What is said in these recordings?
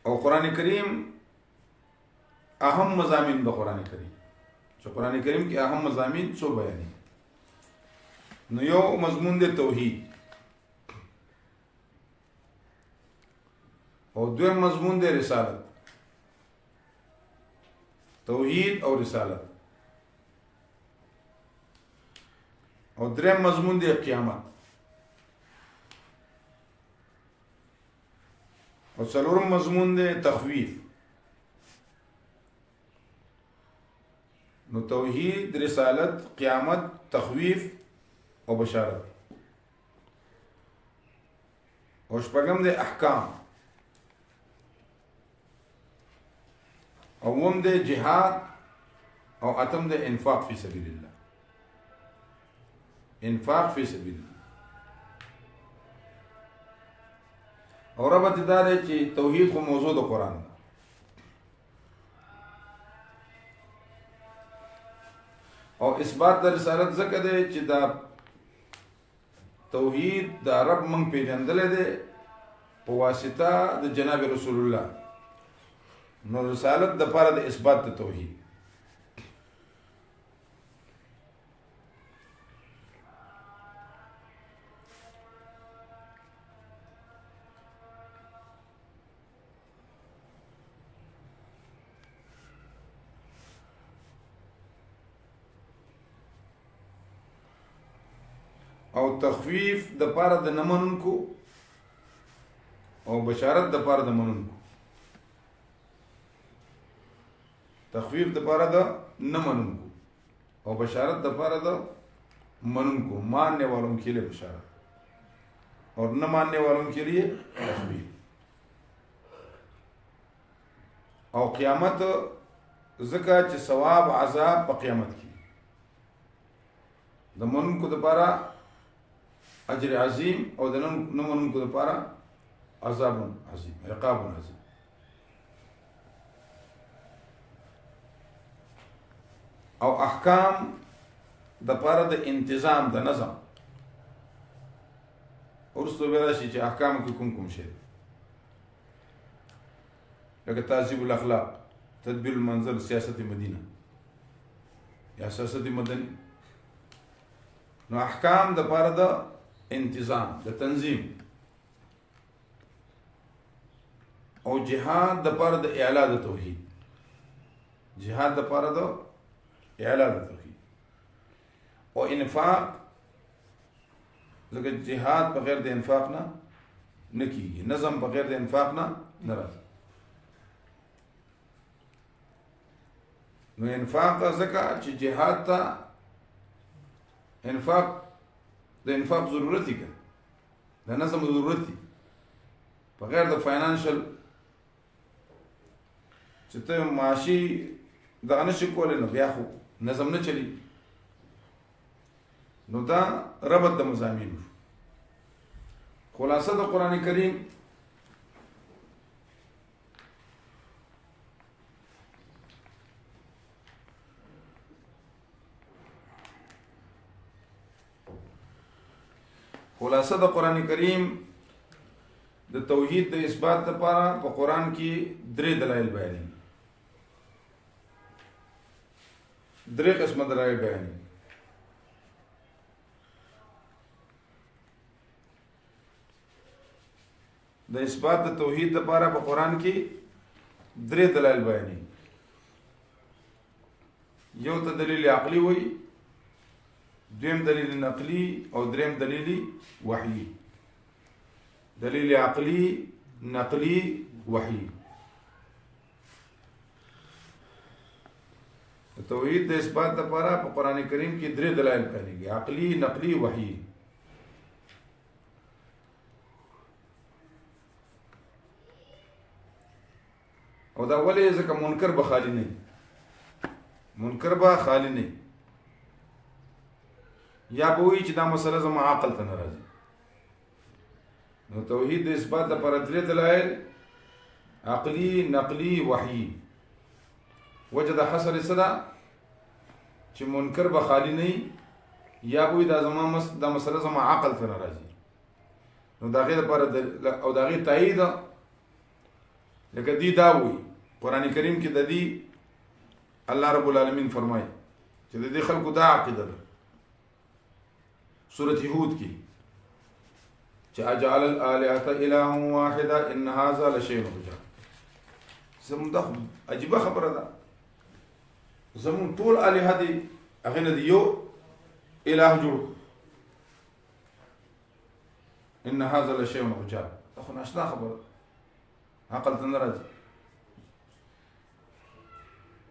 او قرآن کریم اهم مضامین د قرآن کریم چې قرآن کریم کې اهم مضامین څو بیانې نو یو مضمون د توحید او دویم مضمون د رسالت توحید او رسالت او دریم مضمون د قیامت او څلورم مضمون د تخویف نو توحید رسالت قیامت تخویف او بشارت او شپږم د احکام او وم د جهاد او اتم د انفاق فی سبیل الله انفاق فی سبیل الله او ربط دا دی چې توحید خو موضوع د قرآن ده او اثبات د رسالت ځکه دی چې دا توحید د رب موږ پیژندلی دی په واسطه د جناب رسول الله نو رسالت د پاره د اثبات د توحید او تخفیف د پاره د نمنونکو او بشارت د پاره د منونکو تخفیف د پاره د نمنونکو او بشارت د پاره د منونکو ماننے والوں کے لیے بشارت اور نہ ماننے والوں کے لیے تخفیف او قیامت زکا چې ثواب عذاب په قیامت کې د منونکو د پاره اجر عظیم او د نمنونکو د پاره عذاب عظیم عقاب عظیم او احکام د پاره د انتظام د نظم ورستو به راشي چې احکام کې کوم شی لکه تهذیب الاخلاق تدبیر المنزل سیاست مدینه یا سیاست مدنی نو احکام د پاره د انتظام د تنظیم او جهاد د پاره د اعلا د توحید جهاد د پاره د اعلا د توحید او انفاق لکه جهاد بغیر د انفاق نه نکیږي نظم بغیر د انفاق نه راځي نو انفاق ځکه چې جهاد ته انفاق د انفاق ضرورت دی د نظم ضرورت دی بغیر د فاینانشل چې ته معاشي دغه نشي کولی نو بیا خو نظم نه چلی نو دا ربط د مضامینو خلاصه د قرآن کریم خلاصه د قرآن کریم د توحید د اثبات لپاره په قرآن کې درې دلایل بیانې درې قسمه دلایل بیانې د اثبات د توحید لپاره په قرآن کې درې دلایل بیانې یو ته دلیل عقلی وایي دویم دلیل نقلی او دریم دلیل وحی دلیل عقلی نقلی وحی توحید د اثبات لپاره په قرآن کریم کې درې دلایل بیانېږي عقلی نقلی وحی او دا ولې ځکه منکر به خالی نه منکر به خالی نه یا به وایي چې دا مسله زما عقل ته نه راځي نو توحید د اثبات لپاره درې دلایل عقلی نقلی وحی وجه د حصر څه ده چې منکر به خالی نه یا به وایي دا مسله زما عقل ته نه راځي نو د هغې لپاره او د هغې تایید لکه دی داوي قران کریم کې د دې الله رب العالمین فرمایي چې د دې خلکو دا عقیده ده سورۃ هود کې چې اجعل الالهه اله واحده ان هذا لشيء عجاب. زموږ د عجيبه خبره ده زموږ ټول الهه دي هغه نه دی یو اله جوړ ان هذا لشيء عجاب. دا خو ناشنا خبره عقل ته نه راځي.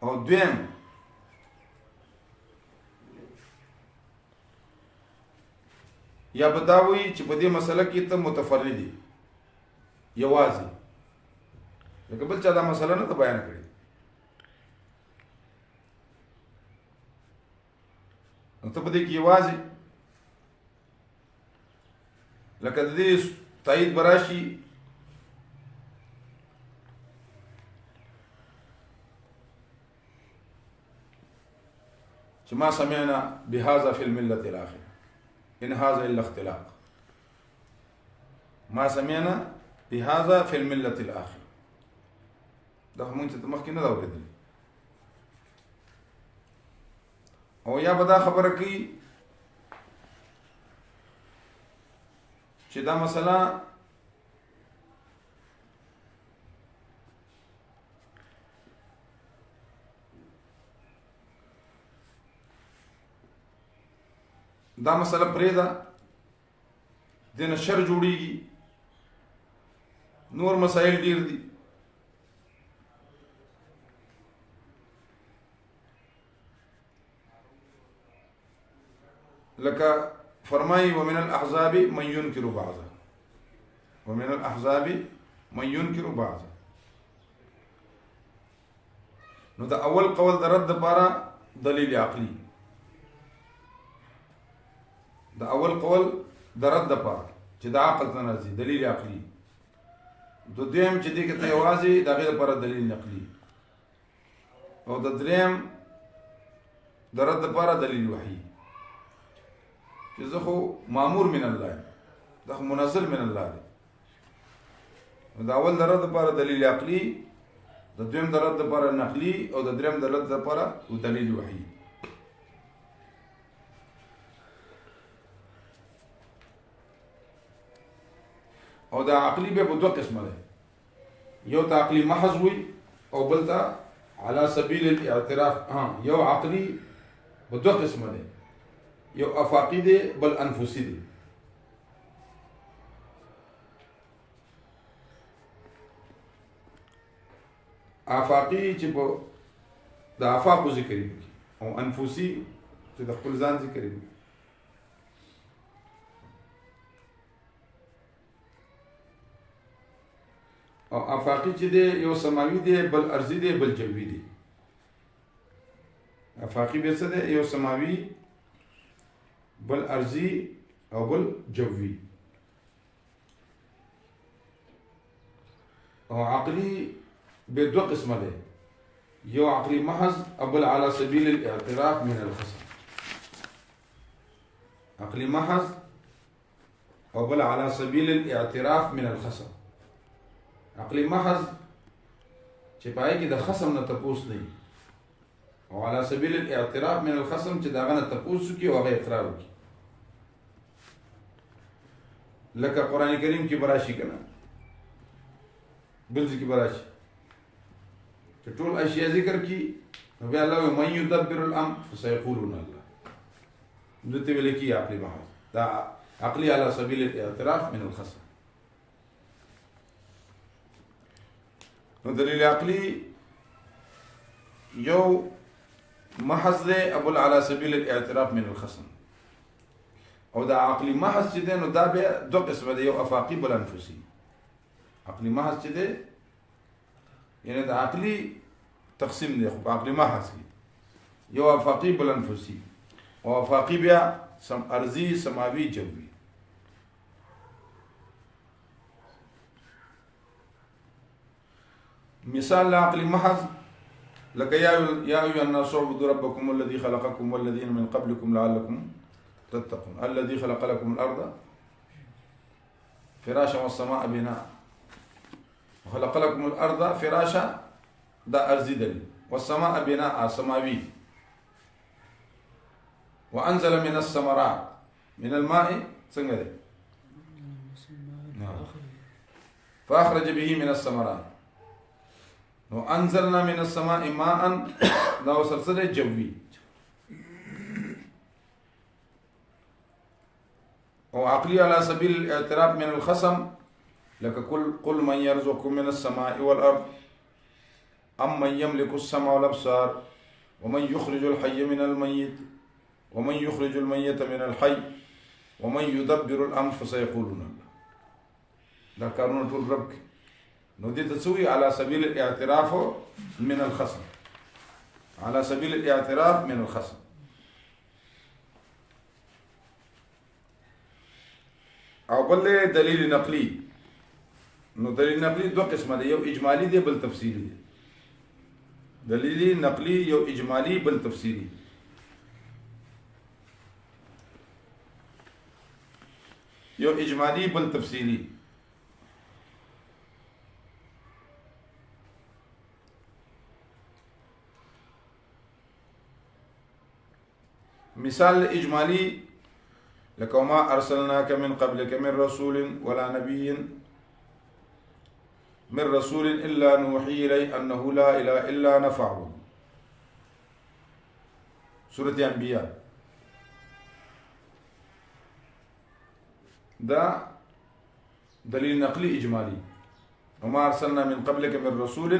او دویم یا بداوی چې په دې مسله کې ته متفردي یوازې لکه بل چا دا مسله نه ته بیان کړي نو ته په دې کې یوازې لکه د دې تایید براشي چې ما سمعنا بهذا في الملة الآخرة إن هذا إلا اختلاق. ما سمعنا بهذا في الملة الآخرة. دا مونږ ته مخکې نه دا اورېدلي. او یا به دا خبره کوي چې دا مسله دا مسله پرې ده دنه شر جوړیږي نور مسائل ډیر دي. لکه فرمایي ومن الاحزاب من ينكر بعضه ومن الاحزاب من ينكر بعضه. نو دا اول قول د رد لپاره دلیل عقلی دا اول قول د رد لپاره چې د عقل ته راځي دلیل عقلی. دویم چې دې کې ته یوازې د هغې لپاره دلیل نقلی او د دریم د رد لپاره دلیل وحی چې زه خو مامور من الله دا خو منزل من الله دی. د اول د رد لپاره دلیل عقلی د دویم د رد لپاره نقلی او د دریم د رد لپاره دلیل وحی. او دا عقلی به په دوه قسمه ده یو ته عقلی محض وي او بل ته على سبيل الاعتراف. یو عقلی په دوه قسمه ده یو افاقی ده بل انفسی ده. افاقی چې په د افاقو ذکر کوي او انفسی چې د خپل ځان ذکر کوي. او افاقی چې دی یو سماوي دی بل ارضی دی بل جوی دی. افاقی به څه دی یو سماوي بل ارضی او بل جوی. او عقلی به دو قسمه دی یو عقلی محض او بل على سبيل الاعتراف من الخصم. عقلی محض او بل على سبيل الاعتراف من الخصم. عقلی محض چې پای کې د خصم نه تپوس نه او على سبيل الاعتراف من الخصم چې داغه نه تپوس کی او هغه اقرار وکي. لکه قران کریم کې براشي کنه بل ځکه براشي چې ټول اشیاء ذکر کی نو بیا الله من يدبر الامر فسيقولون الله. دته ویل کی عقلی محض دا عقلی على سبيل الاعتراف من الخصم. نو دلیل عقلی یو محض ده ابل على سبيل الاعتراف من الخصم او دا عقلی محض چې ده نو دا به دو قسمه ده یو افاقی بل انفسی. عقلی محض چې ده یعنی دا عقلی تقسیم ده خو عقلی محض کی یو افاقی بل انفسی او افاقی بیا ارضی سماوی جوی. مثال العقل محض لك يا أيها الناس اعبدوا ربكم الذي خلقكم والذين من قبلكم لعلكم تتقون الذي خلق لكم الأرض فراشا والسماء بناء. خلق لكم الارض فراشا دا ارضی دلیل والسماء بناء سماوي وانزل من الثمرات من الماء څنګه ده فاخرج به من الثمرات نو انزلنا من السماء ماء دا وسرسله جوي او عقلي على سبيل الاعتراف من الخصم لك قل من يرزقكم من السماء والارض ام من يملك السمع والابصار ومن يخرج الحي من الميت ومن يخرج الميت من الحي ومن يدبر الامر فسيقولون الله دا کارونه ټول رب نو دې تسوي على سبيل الاعتراف من الخصم على سبيل الاعتراف من الخصم او بل دلیل نقلی نو دلیل نقلی دو قسمه دی یو اجمالی دی بل تفصیلی دی دلیل نقلی یو اجمالی بل تفصیلی یو اجمالی بل تفصیلی مثال اجمالی لك وما أرسلناك من قبلك من رسول ولا نبي من رسول إلا نوحي إليه أنه لا إله إلا أنا فاعبد سورة أنبياء دا دليل نقلي إجمالي وما أرسلنا من قبلك من رسول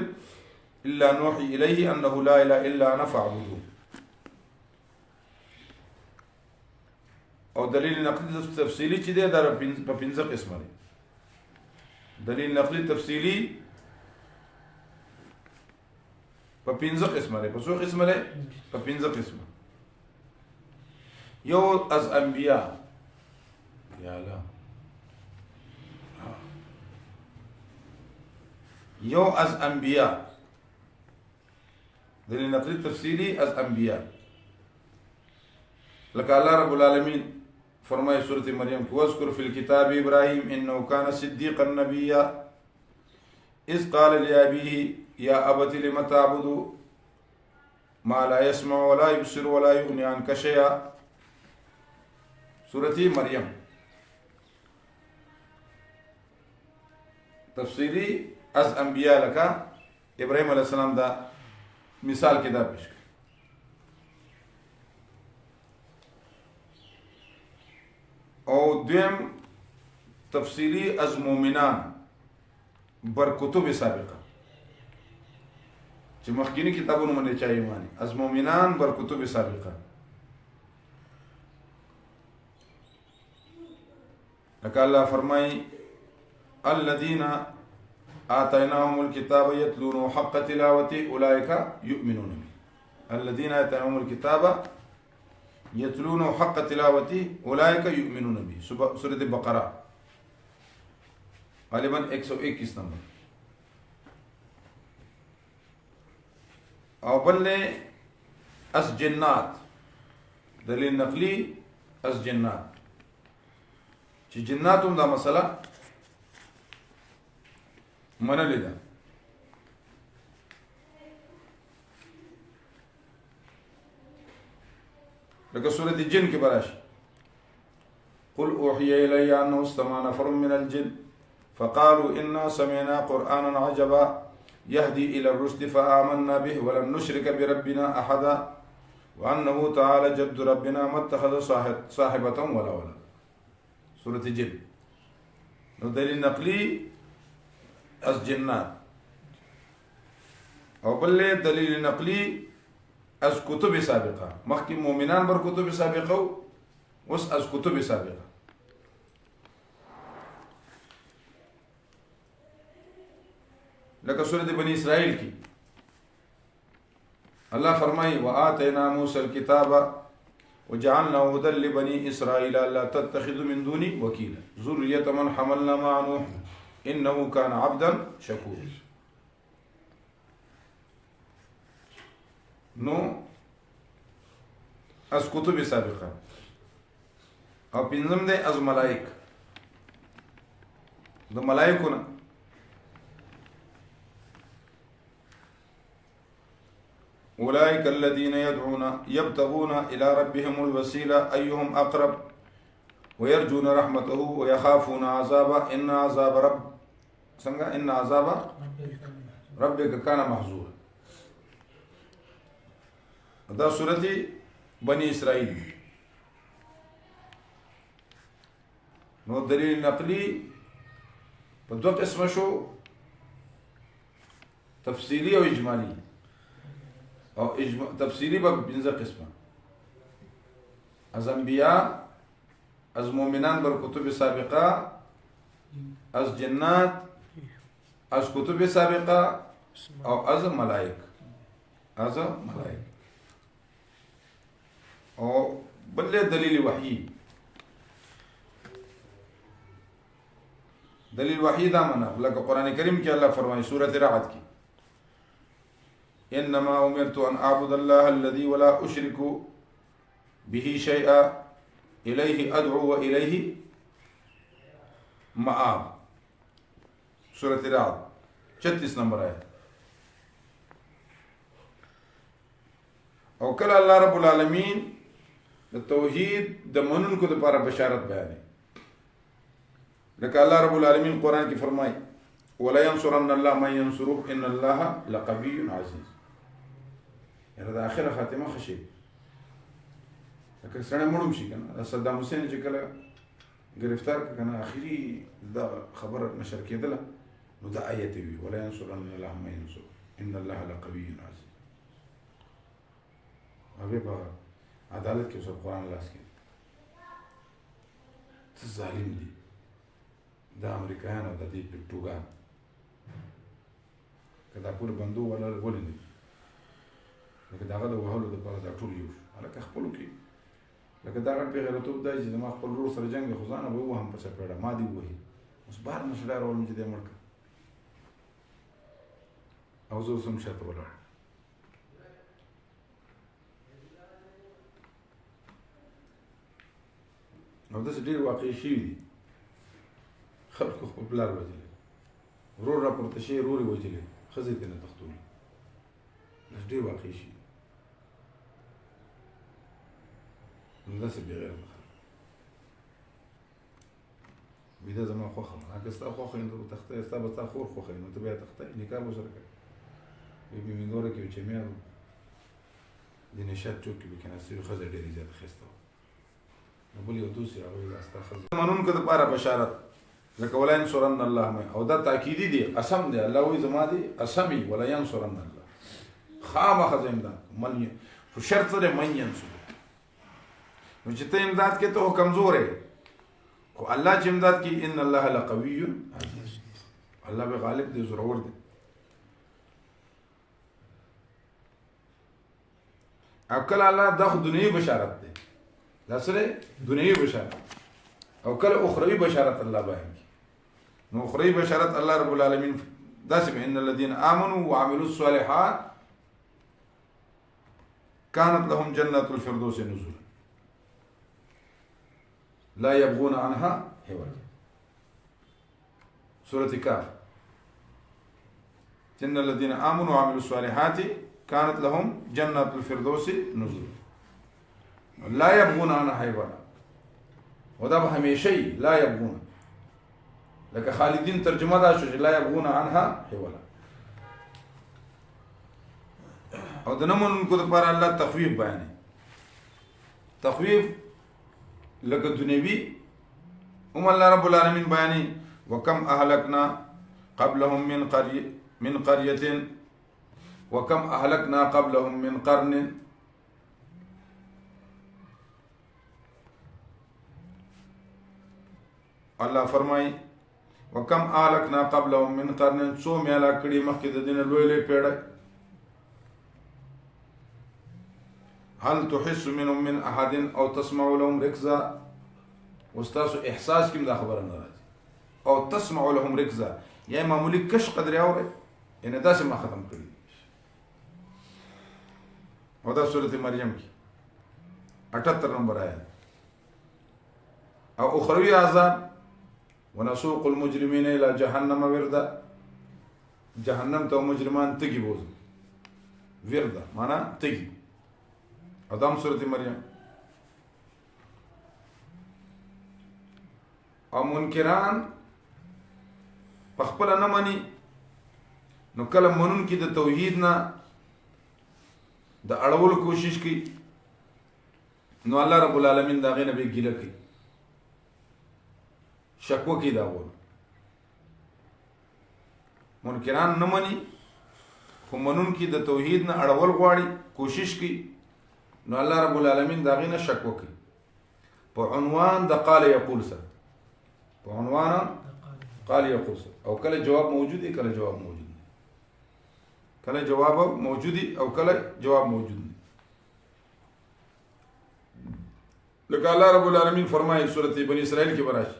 إلا نوحي إليه أنه لا إله إلا أنا فاعبدوه او دلیل نقلی تفصیلی چې دی دا په پنځه قسمه دی دلیل نقلی تفصیلی په پنځه قسمه دی په څو قسمه دی په پنځه قسمه یو از انبیاء یا الله یو از انبیاء دلیل نقلی تفصیلی از انبیاء لك الله رب العالمين فرمائے سورة مریم واذكر في الكتاب إبراهيم إنه كان صديقا نبيا إذ قال لأبيه يا أبت لم تعبد ما لا يسمع ولا يبصر ولا يغني عنك شيئا سورة مریم تفسیری از انبیاء لکا ابراہیم علیہ السلام دا مثال کدا پیش کر او دویم تفسیری از مومنان بر کتب سابقه چې مخکینی کتابونو باندې چا ایمان از مومنان بر کتب سابقه لکه الله فرمای الذين آتيناهم الكتاب يتلونه حق تلاوته أولئك يؤمنون به الذين آتيناهم الكتاب يتلونه حق تلاوته أولئك يؤمنون به سورة البقرة غالبا 121 نمبر او بل از جنات دلیل نقلی از جنات چې جناتم دا مسله منلی ده لکه سورة الجن کې براش قل اوحي الي انه استمع نفر من الجن فقالوا انا سمعنا قرانا عجبا يهدي الى الرشد فآمنا به ولن نشرك بربنا احدا وانه تعالى جد ربنا ما اتخذ صاحبة ولا ولد سورة الجن نو دلیل نقلی از جنات او بل دلیل نقلی از کتب سابقه مخکې مؤمنان بر کتب سابقه اوس از کتب سابقه لکه سورة بني اسرائیل کی الله فرمای وآتینا موسى الكتاب وجعلنا هدى لبني اسرائيل لا تتخذوا من دوني وكيلا ذرية من حملنا مع نوح انه كان عبدا شكورا نو از کتب سابقه او پنځم دی از ملائک د ملائکونه أولئك الذين يدعون يبتغون إلى ربهم الوسيلة أيهم أقرب ويرجون رحمته ويخافون عذابه إن عذاب ربك كان محظورا. دا سورة بني إسرائيل. نو دلیل نقلی په دوه قسمه شو، تفصیلی او اجمالی. او تفصیلی به پنځه قسمه، از انبیاء، از مؤمنان بر کتب سابقه، از جنات، از کتب سابقه او از ملائک. او بل دلیل وحی. دلیل وحی دا منا لکه قرآن کریم کې الله فرمایي سورة رعد کې انما امرت ان اعبد الله الذي ولا اشرك به شيئا اليه ادعو واليه مآب. سورة رعد 36 نمبر آیت. او کله الله رب العالمین د توحید د منونکو لپاره بشارت بیانوي. لکه الله رب العالمین قرآن کی فرمائی ولا ينصرن الله من ينصره ان الله لقوي عزيز. یعنی دا آخر خاتمه خشي لکه سړی مړم شي کنه صدام حسین چې کله گرفتار کنه اخري دا خبر نشر کېدله نو دا آیت وی ولا ينصرن الله من ينصره ان الله لقوي عزيز. هغه په عدالت کې اوس قرآن لاس کې څه ظالم دي دا امریکایان او د دې پټوګان کدا پور بندو ولا ولې لکه داغه د وهلو د پاره دا ټول یو هلکه خپلو کې لکه دا غټ بېغیرتوب دی چې زما خپل ورور سره جنګ دی خو ځانه به ووهم په چپېړه ما دې ووهي اوس بار نشي ډارولم چې دی مړ کړه او زه اوس هم شاته ولاړ. او داسې ډېر واقع شوي دي خلکو خپل پلار وژلی، ورور راپورته شي ورور یې وژلی، ښځې ترې نه تښتولي. داسې ډېر واقع شي. نو داسې بېغیرته خلک وي دا زما خوښه وه. که ستا خوښه وي نو ته به تښتې، ستا به ستا خور خوښه وي نو ته بیا تښتې، نکاح به ورسره کوې. وي میمیندوره کې وي چې میار و د نشاط چوک کې به کېناستې وي، ښځه ډېرې زیاته ښایسته وه. نو بل یو دوست یې هغه وایي دا ستا ښځه منونکو دپاره بشارت لکه ولا ينصرن الله او دا تاکیدي دی، قسم دی. الله وایي زما دی قسم وي ولا ينصرن الله خامخا زه امداد من خو شرط دی من ینصر. نو چې ته امداد کې ته خو کمزور یې، خو الله چې امداد کې ان الله لقوي عزیز، الله به غالب دی، زورور دی. او کله الله دا خو دنیوي بشارت دی، دا سره دنیوي بشارت، او کله اخروی بشارت الله بیان کی. نو اخروی بشارت الله رب العالمین داسې ان الذين امنوا وعملوا الصالحات كانت لهم جنات الفردوس نزلا لا يبغون عنها حولا. سورة كاف ان الذين امنوا وعملوا الصالحات كانت لهم جنات الفردوس نزلا لا يبغون عنها حولا. ودا به همیشه لا يبغون، لکه خالدین ترجمه دا شو چې لا يبغون عنها حولا. او د نمونکو دپاره الله تخویف بیانوي. تخویف لکه دنیوي هم الله رب العالمین بیانوي وکم اهلکنا قبلهم من قرية وکم اهلکنا قبلهم من قرن. الله فرمای وکم اهلکنا قبلهم من قرن، څو میاله کړي مخکې د دې نه لوی لوی پیړۍ. هل تحس منهم من احد او تسمع لهم رکزا. استاسو احساس کې دا خبره نه راځي. او تسمع لهم رکزا یا معمولی کش قدر اوري ان داسې ما ختم کړی. او دا سورۃ مریم کې 78 نمبر آیت. او اخروی عذاب ونسوق المجرمين الى جهنم وردا، جهنم ته مجرمان تګي بوز. ورده معنا تګي ادم سورة مریم. او منکران په خپل نه مني نو کله منون کې د توحید نه د اړول کوشش کوي نو الله رب العالمین دا غي نبی ګیله کوي شکو کې دا وو منکران نه مني خو منون کې د توحید نه اړول غواړي کوشش کوي نو الله رب العالمین دا غي نه شکو کوي په عنوان د قال یقول سره په عنوان قال یقول سره او کله جواب موجود دی کله جواب موجود دی کله جواب موجود دی او کله جواب موجود دی لکه الله رب العالمین فرمایي سورۃ بنی اسرائیل کې براشي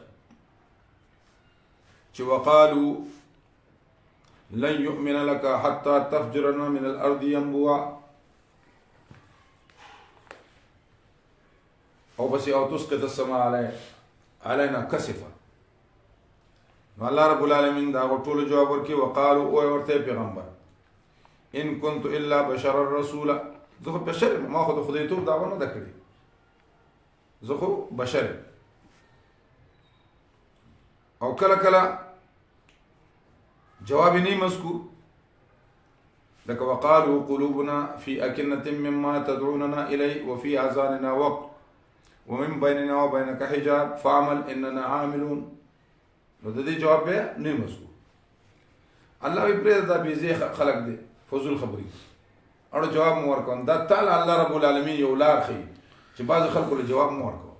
چې وقالو لن يؤمن لك حتى تفجر لنا من الارض ينبوعا او بس او تسقط السماء علينا كسفا. نو الله رب العالمین دا ټول جواب ورکړي وقالو او ورته پیغمبر ان كنت الا بشر الرسول زه بشر ما خو د خدای ته دعوه نه کړې زه خو بشر او کله کله جواب نه مذکور لك وقالوا قلوبنا في أكنة مما تدعوننا إليه وفي آذاننا وقر ومن بيننا وبينك حجاب فاعمل إننا عاملون. نو د دې جواب به نه مذکور الله وی پرې دا بيزي خلق دي فضول خبري اړو جواب مو ورکوم دا تعالی الله رب العالمین یو لار خي چې بعض خلکو له جواب مو ورکو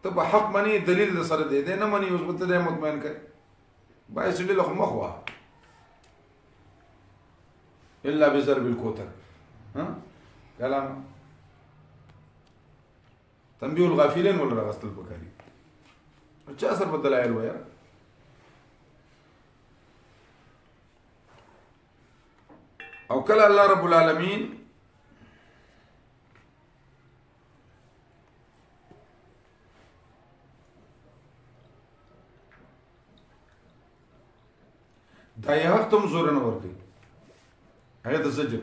ته په حق منی دلیل سره دی نه منی اوس بته دې مطمئن کړي باید سړي له مخوا الا بضرب الكوثر ها کلام تنبيه الغافلين ولا غسل البخاري چا سر په دلایل وایي او کله الله رب العالمین دا یو تم زور نه ورکی هغه د زجر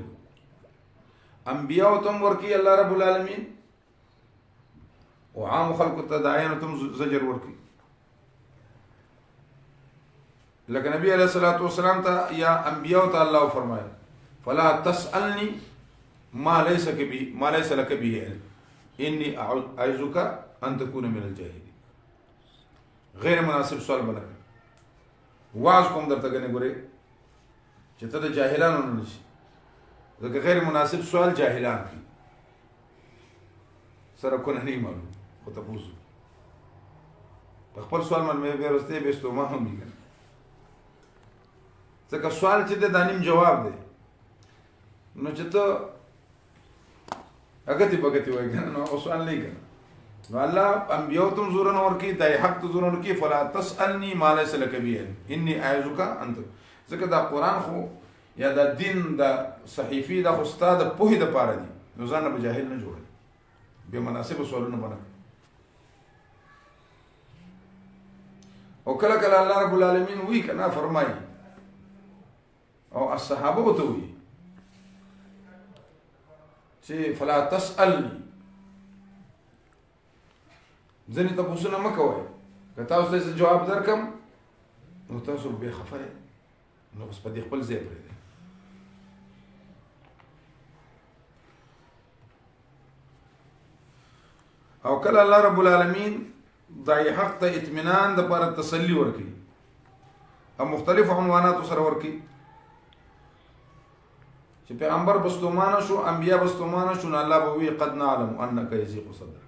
انبیاء تم ورکی الله رب العالمین او عام خلق ته داعین تم زجر ورکی لکه نبی علیہ الصلوۃ والسلام ته یا انبیاء ته الله فرمایي فلا تسألني ما ليس لك به علم اني اعوذك ان تكون من الجاهلين. غیر مناسب سوال بنه واز کوم درته غني ګوري چې ته د جاهلانو نه نشي ځکه غیر مناسب سوال جاهلان کی سره کو نه معلوم خو ته پوښتنه خپل سوال من مې ورسته به ستومه هم نه ځکه سوال چې د دانیم جواب دی نو چې ته هغه تی بغتی وای کنه نو سوال نه کنه نو الله انبیاء تم زورن ورکی دای حق تو زورن کی فلا تسالنی ما ليس لك به اني اعوذك انت ځکه دا قران خو یا دا دین دا صحیفی دا خو استاد په دې پاره دي نو ځان به جاهل نه جوړي به مناسب سوالونه بنه او کله کله الله رب العالمین وی کنا فرمایي او الصحابه وته وی چې فلا تسالني ځنې تاسو نه مکوئ که تاسو ته جواب درکم نو تاسو به خفه نو بس په دې خپل ځای پرې او کله الله رب العالمین دای حق ته اطمینان د پر تسلی ورکي او مختلف عنوانات سره ورکي چې پیغمبر بستومانه شو انبیا بستومانه شو نو الله به وی قد نعلم انك يضيق صدرك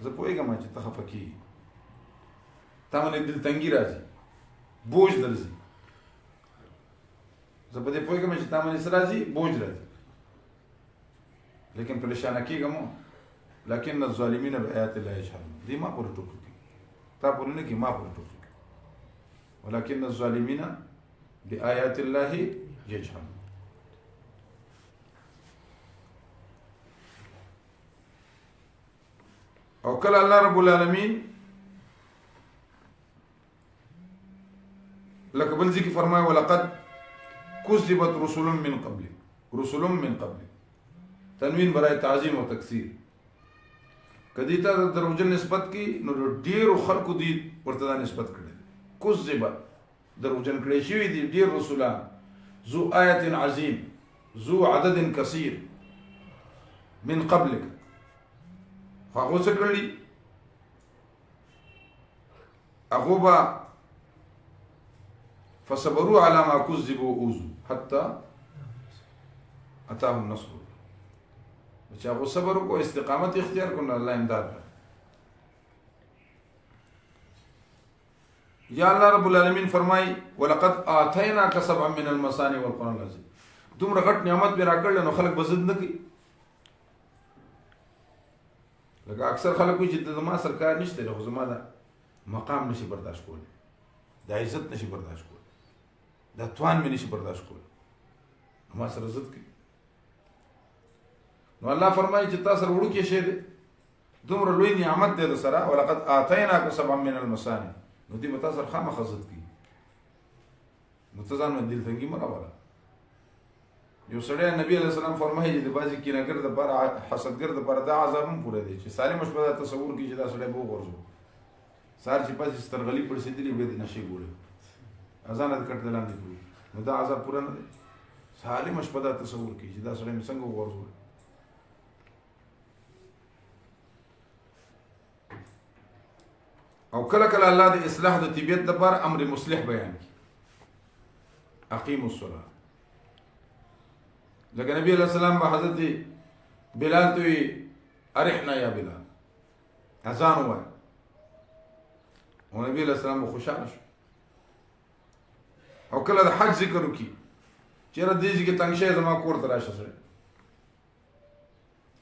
زه پوهیږم چې ته خفه کیږي تا باندې دل تنګي راځي بوج درځي زه په دې پوهیږم چې تا باندې سره راځي بوج راځي لیکن پریشان کیږم لكن الظالمين بآيات الله يجحدون دي ما پر ټوکو کی تا پر نه کی ما پر ټوکو کی ولكن الظالمين بآيات الله يجحدون. او کله الله رب العالمین لکه بل ذکر فرمایي ولقد كذبت رسل من قبل، رسل من قبل، تنوین برای تعظیم او تکثیر. کدی ته دروژن نسبت کی نو ډیر خلکو دی ورته نسبت کړي، کذبت دروژن کړي شوی دي ډیر رسولان، ذو آیت عظیم، ذو عدد کثیر من قبلک. هغه څه کړي؟ هغه با فصبروا على ما كذبوا اوذوا حتى اتاهم نصر. چې هغه صبر کو استقامت اختیار کړو الله امداد. یا الله رب العالمین فرمای ولقد آتیناک سبعا من المثانی والقرآن العظیم. دومره غټ نعمت به راکړل نو خلک بزد نه کوي. لکه اکثر خلک وایي چې د ما سرکار نشته نو زما دا مقام نشي برداشت کولی، دا عزت نشي برداشت کولی، دا توان مې نشي برداشت کولی، ما سره عزت کوي. نو الله فرمایي چې تاسو وړو کې شه دي دومره لوی نعمت دې سره ولقد آتیناک سبعا من المثانی، نو دې متا سره خامخ عزت کوي. نو ته ځان دل څنګه مراوله. یو سړی نبی علیہ السلام فرمایي چې د بازي کینهګر د پر حسدګر د پر دا عذاب هم پوره دي چې سالم شپه تصور کوي چې دا سړی بو ورزو سار چې پاتې سترغلی پر سیدلی به دي نشي ګوره اذان د کټ دلاندې کوي نو دا عذاب پوره نه دي. سالم شپه تصور کوي چې دا سړی څنګه ورزو. او کله کله الله د اصلاح د طبیعت لپاره امر مصلح بیان کوي. اقیموا الصلاه. لکه نبی علیہ السلام به حضرت بلال ته وی ارحنا یا بلال اذان وای او نبی علیہ السلام خوشاله شو. او کله د حج ذکر وکي چیرې دې کې تنګ شي زما کور ته راشه سره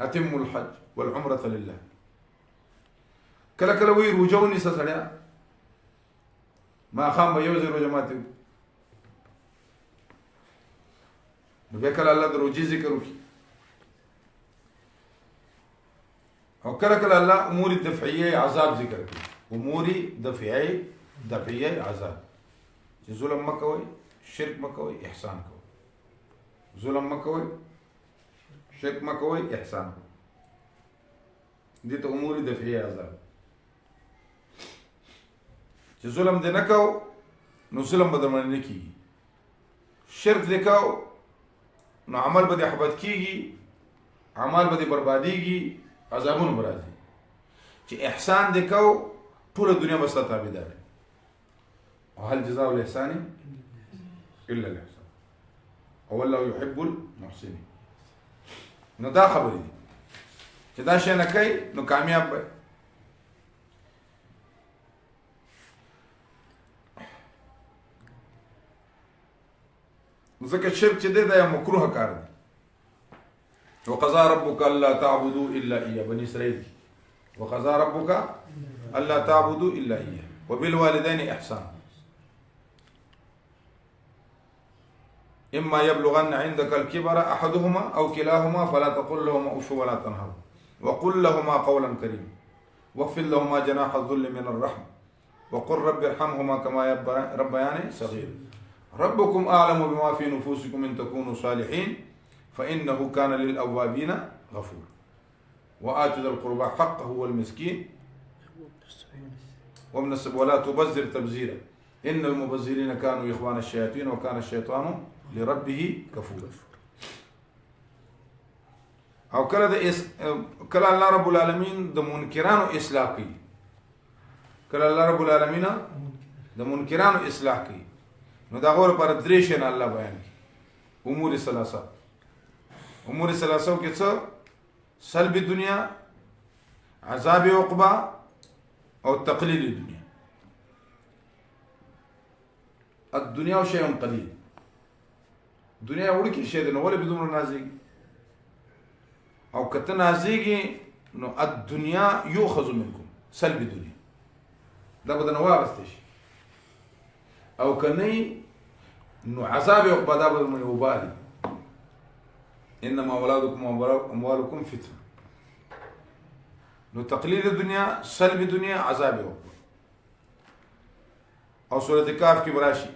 اتم الحج والعمره لله. کله کله وی روزه ونیسه سړیا ما خام به یو ځای روزه ماته نو بیا کله الله د روزي ذکر وکړي. او کله کله الله امور دفعیه عذاب ذکر کوي. امور دفعیه عذاب چې ظلم مکوئ، شرک مکوئ، احسان کوئ. ظلم مکوئ، شرک مکوئ، احسان کوئ. دې ته امور دفعیه عذاب. چې ظلم دې نه کو نو ظلم به درمن نه کیږي. شرک دې کو نو عمل به حبط کیږي، عمل به بربادیږي، عذابونه به راځي. چې احسان دې کو ټول دنیا به ستاسو تابعدار وي. او هل جزاء الاحسان الا الاحسان او والله يحب المحسنين. نو دا خبرې دي چې دا شی نه کوي نو کامیاب به. ځکه شرک چې دی دا یو مکروه کار دی. وقضى ربك الا تعبدوا الا اياه. بني اسرائيل وقضى ربك الا تعبدوا الا اياه وبالوالدين احسانا اما يبلغن عندك الكبر احدهما او كلاهما فلا تقل لهما اف ولا تنهرهما وقل لهما قولا كريما واخفض لهما جناح الذل من الرحمه وقل رب ارحمهما كما ربياني صغيرا ربكم أعلم بما في نفوسكم إن تكونوا صالحين فإنه كان للأوابين غفورا وآتوا ذا القربى حقه والمسكين وابن السبيل ولا تبذر تبذيرا إن المبذرين كانوا إخوان الشياطين وكان الشيطان لربه كفورا. او کله الله رب العالمین د منکرانو اصلاح کوي. کله الله رب العالمین د منکرانو اصلاح کوي. نو دا غوړ پر درېشن الله بیان کی امور ثلاثه. امور ثلاثه کې څه؟ سلب دنیا، عذاب عقبہ او تقلیل دنیا. الدنيا شيء قليل. دنیا وړ کې شی د نو ولې بدون نازيږي او کته نازيږي نو الدنيا يؤخذ منكم سلب دنیا دا بدن واغست شي او کني نو عذاب عقبہ دا بدن من وبالي انما اولادكم واموالكم فتنه. نو تقليل الدنيا سلب الدنيا عذاب عقبہ. او سورة كهف کی براشي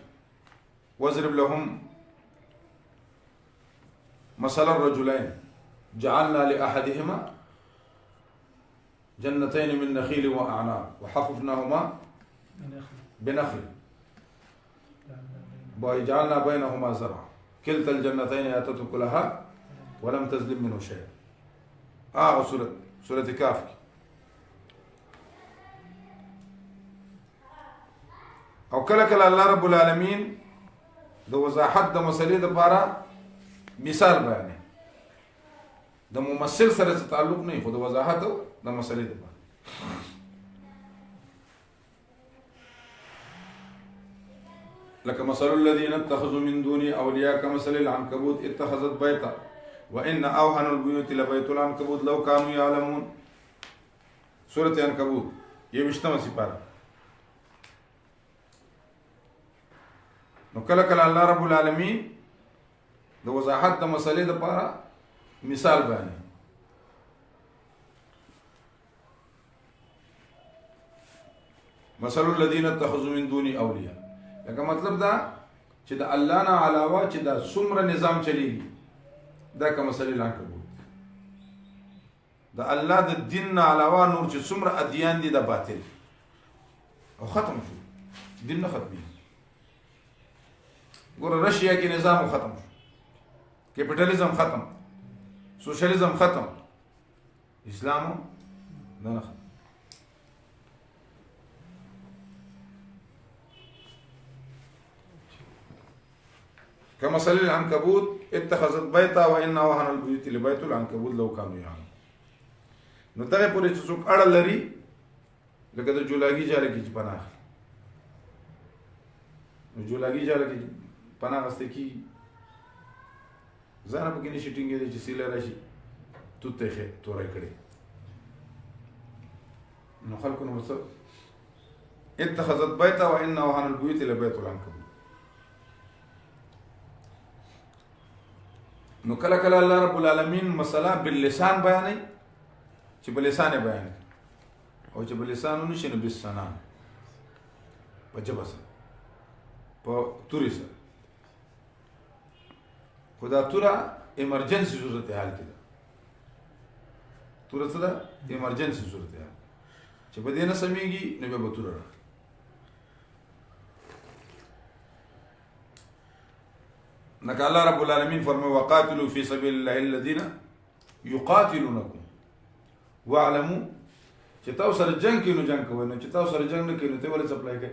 واضرب لهم مثل الرجلين جعلنا لأحدهما جنتين من نخيل وأعناب وحففناهما بنخل وجعلنا بينهما زرعا كلتا الجنتين آتت أكلها ولم تظلم منه شيئا. سورة كهف. او کله کله الله رب العالمین د وضاحت د مسلې لپاره مثال بیانوي، د ممثل سره تعلق نه خو د وضاحت د مسلې لپاره. لك مثل الذين اتخذوا من دوني أولياء كمثل العنكبوت اتخذت بيتا وإن أوهن البيوت لبيت العنكبوت لو كانوا يعلمون. سورة عنكبوت یہ 20 سپارہ. نو کله کله الله رب العالمین د وضاحت د مسلې لپاره مثال بیانوي. مثل الذين اتخذوا من دوني أولياء، لکه مطلب دا چې د الله نه علاوه چې دا څومره نظام چلیږي دا که مثل العنکبوت، د الله د دین نه علاوه نور چې څومره ادیان دي دا باطل او ختم شو، دین نه ختمي. ګوره رشیا کې نظام ختم شو، کیپټالیزم ختم، سوشلیزم ختم، اسلام نه ختم. كمثل العنكبوت اتخذت بيتا وإن أوهن البيوت لبيت العنكبوت لو كانوا يعلمون. نو دغه پورې چې څوک اړه لري لکه د جولاګي جاله کې چې پناه اخلي، نو جولاګي جاله کې پناه اخیسته کېږي، ځان پکې نشي ټینګېدی چې سیله راشي توت یې توری کړی. نو خلکو نو څه اتخذت بيتا وإن أوهن البيوت لبيت العنكبوت. نو کله کله الله رب العالمین مسله باللسان بیانوي چې بلسان یې بیانوي، او چې بلسان ونشي نو بالسنان، په ژبه سره، په تورې سره. خو دا توره ایمرجنسي صورت حال کې ده. توره څه ده؟ ایمرجنسي صورت حال چې په دې نه سمېږي نو بیا به توره راغله. نك الله رب العالمين فرمى وقاتلوا في سبيل الله الذين يقاتلونكم واعلموا چې تاسو سره جنگ کوي نو جنگ کوئ، نو چې تاسو سره جنگ نه کوي نو ته ولې سپلای کوي؟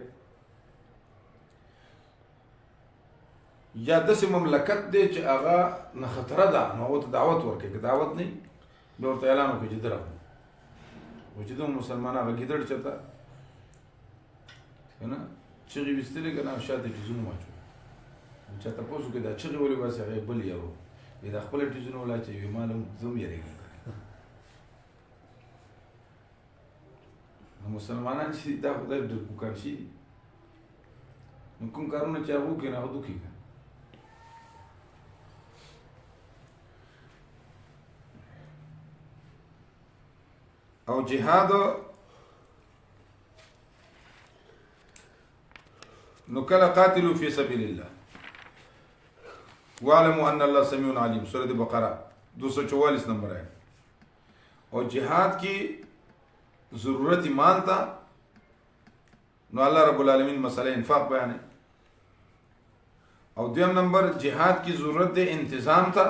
یا داسې مملکت دی چې هغه نه خطره ده نو هغو ته دعوت ورکوي، که دعوت نه وي بیا ورته اعلان وکړي چې درغله و چې دومره مسلمان هغه ګیدړ چېرته که نه چغې ویستلې که نه شاته ټیزونه واچوي. چا تاسو کې دا چغې ولې باسي هغه بل یارو دا خپل ټیزونه ولاچوي، ما له زم یېرېږم. نو مسلمانان چې دا خدای ډربوکان شي دي، نو کوم کارونه چې هغه وکړي نو هغه دوکړي. او جهاد نو کله قاتلوا فی سبیل الله واعلموا ان الله سمیع علیم. سورۃ بقرہ 244 نمبر ہے. اور جہاد کی ضرورت ایمان تھا نو اللہ رب العالمین مسئلہ انفاق بیان ہے. اور دویم نمبر جہاد کی ضرورت دے انتظام تھا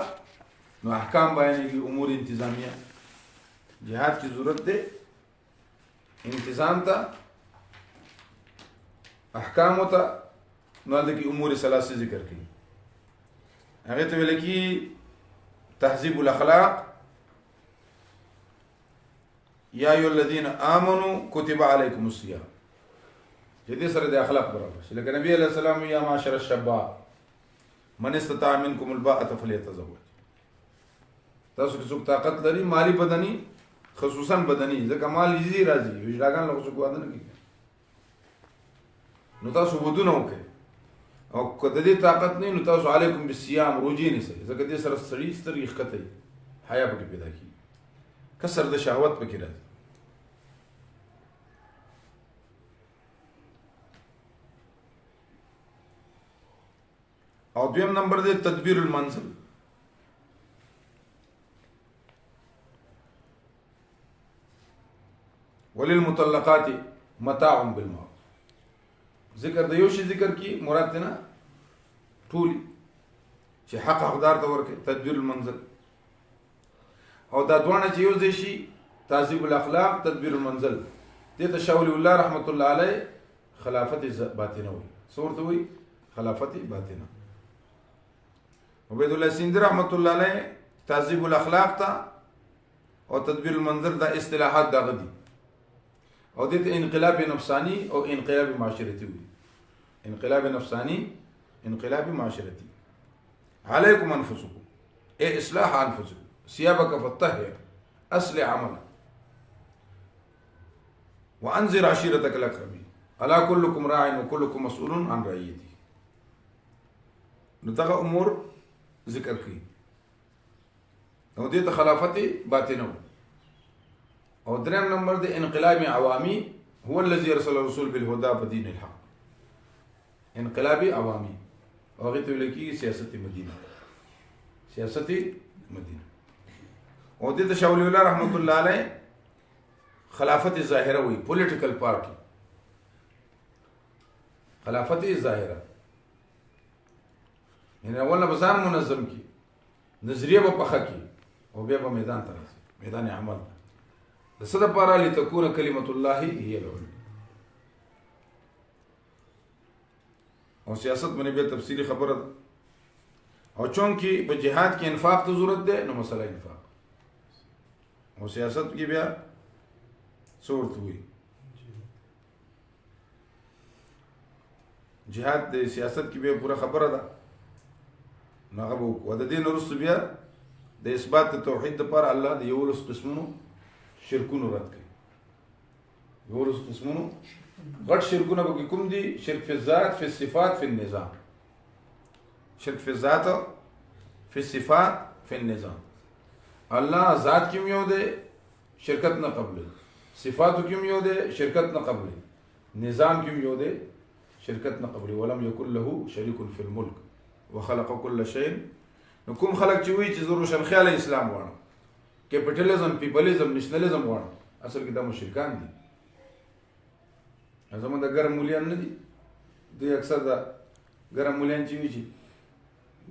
نو احکام بیان کی امور انتظامیہ. جہاد کی ضرورت دے انتظام تھا احکام ہوتا نو اللہ کی امور ثلاثه ذکر کی. هغه ته ویل کی تهذیب الاخلاق. یا ایها الذین آمنوا کتب علیکم الصیام. چې دې سره د اخلاق برابر شي. لکه نبی علیہ السلام یا معاشر الشباب من استطاع منکم الباءة فلیتزوج. تاسو کې څوک طاقت لري مالی بدني خصوصا بدني ځکه مال یې راځي وجداګان له څوک واده نه کوي، نو تاسو ودونه وکړئ. او که د دې طاقت نه نو تاسو علیکم بالصیام روجې نیسئ، ځکه دې سره سړي سترګې ښکته وي، حیا پکې پیدا کېږي، کسر د شهوت پکې راځي. او دویم نمبر دی تدبیر المنزل. وللمطلقات متاع بالمعروف ذکر د یو شي ذکر کی مراد ته نه ټولي چې حق حقدار ته ورکړي تدبیر المنزل او دا دوانه چې یو ځای شي تعذيب الاخلاق تدبیر المنزل دې ته شاول الله رحمت الله علیه خلافت باطنه وي صورت وي خلافت باطنه عبید الله سیندی رحمت الله علیه تعذيب الاخلاق ته او تدبیر المنزل دا اصطلاحات دا غدي او دې ته انقلاب نفسانی او انقلاب معاشرتی وي انقلاب نفسانی انقلاب معاشرتی عليكم انفسكم اي اصلاح انفسكم ثيابك فطهر اصلح عملك وانذر عشيرتك الاقربين الا كلكم راع وكلكم مسؤول عن رعيته نتغى امور ذکر کړي نو دې ته خلافت باطنه او دریم نمبر د انقلاب عوامي هو الذي ارسل الرسول بالهدى ودين الحق انقلاب عوامي او هغه ته ویل کېږي سیاست مدینه سیاست مدینه او دې ته شاول الله رحمت الله علیه خلافت ظاهره وي پولیټیکل پارټي خلافت ظاهره ان اوله بزان منظم کی نظریه په پخه کی او بیا په میدان ته راځي میدان عمل د څه لپاره لتكون کلمت الله هي العليا او سیاست باندې به تفصیلی خبره ده او چون کې په جهاد کې انفاق ته ضرورت ده نو مسله انفاق او سیاست کې بیا صورت وي جهاد د سیاست کې به پوره خبره ده نغه وو د دین ورس بیا د اثبات توحید لپاره الله د یو لس قسمونو شرکونو رد کړي یو لس قسمونو غټ شرکونه به کوم دي شرک فی الذات فی الصفات فی النظام شرک فی الذات فی الصفات فی النظام الله ذات کې یو ده شرکت نه قبل صفات کې یو ده شرکت نه قبل نظام کې یو ده شرکت نه قبل ولم یکن له شریک فی الملک وخلق كل شيء نو کوم خلق چې وی چې ضرور شن خیال اسلام وانه کیپټالیزم پیپلیزم نشنالیزم وانه اصل کې دا مشرکان دي زموږ د ګرم مولیان نه دي دوی اکثر دا ګرم مولیان چې وی چې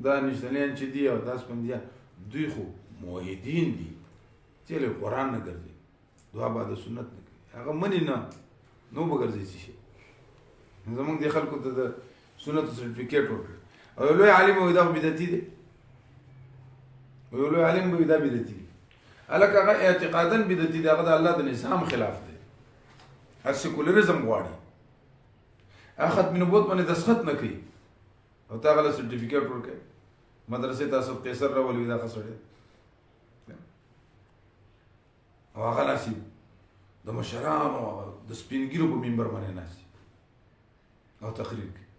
دا نشنالیان چې دي او داس پندیا دوی خو موحدین دي چې له قران نه ګرځي دعا بعد سنت نه کوي هغه منی نه نو بګرځي شي زموږ د خلکو ته د سنت سرټیفیکیټ ورکړي او لوی عالم وي دا بدعتي دي ویلو عالم وي دا بدعتي دي الکه هغه اعتقادا بدعتي دي هغه د الله د نظام خلاف دي السیکولرزم غواړي اخذ من نبوت باندې دسخط نه کوي او تا غل سرټیفیکیټ ورکړي مدرسې تاسو قیصر راولي دا خسرې او هغه ناسي د مشرانو د سپینګیرو په منبر باندې ناسي او تقریر کوي